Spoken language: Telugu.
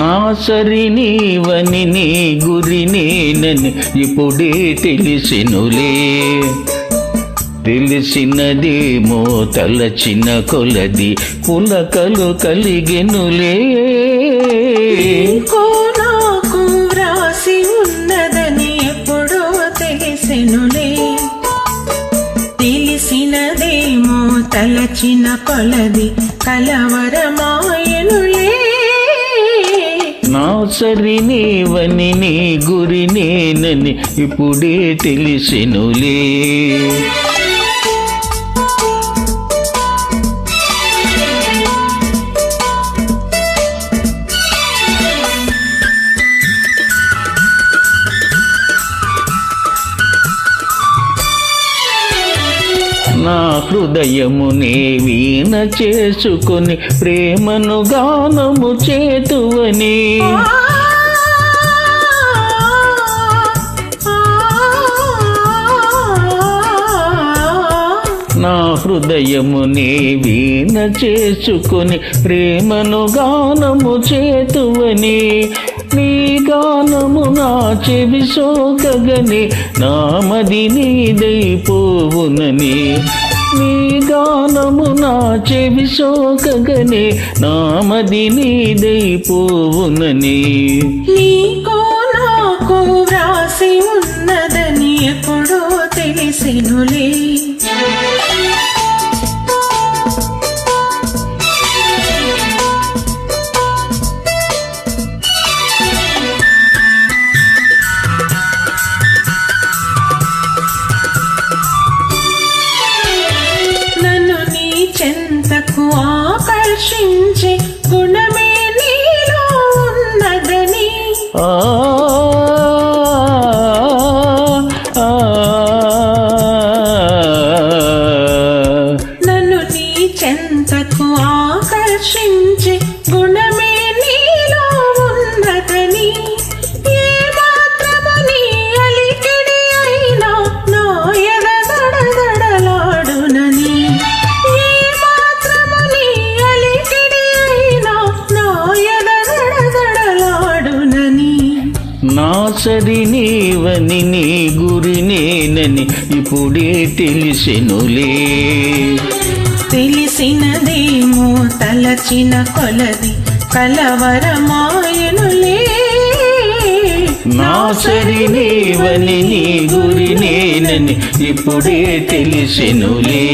నా సరి నీవని నీ గురి నేనని ఇప్పుడే తెలిసెనులే. తెలిసినదేమో తలచిన కొలది పులకలు కలిగెనులే. నాకు రాసి ఉన్నదని ఎప్పుడో తెలిసెనులే. తెలిసినదేమో తలచిన కొలది కలవరమాయనులే. నా సరి నీవని నీ గురి నేనని ఇప్పుడే తెలిసెనులే. నా హృదయమునే వీణ చేసుకొని ప్రేమను గానము చేతువని. నా హృదయమునే వీణ చేసుకొని ప్రేమను గానము చేతువని. నీ గానము నా చెవి సోకగని నామది నీదైపోవునని. నీ గానము నా చెవి సోకగని నామది నీదైపోవునని. నీకో నాకు వ్రాసి ఉన్నదని ఎప్పుడో తెలిసెనులే. చెంతకు ఆకర్షించే గుణమే నీలో ఉన్నదని. నన్ను నీ చెంతకు ఆకర్షించే గుణమే నీలో ఉన్నదని. ఏ మాత్రము నీ అలికిడి అయినా నా ఎద దడదడలాడునని. నా సరి నీవని నీ గురి నేనని ఇప్పుడే తెలిసెనులే. తెలిసినదేమో తలచిన కొలది కలవరమాయనులే. నా సరి నీవని నీ గురి నేనని ఇప్పుడే తెలిసెనులే.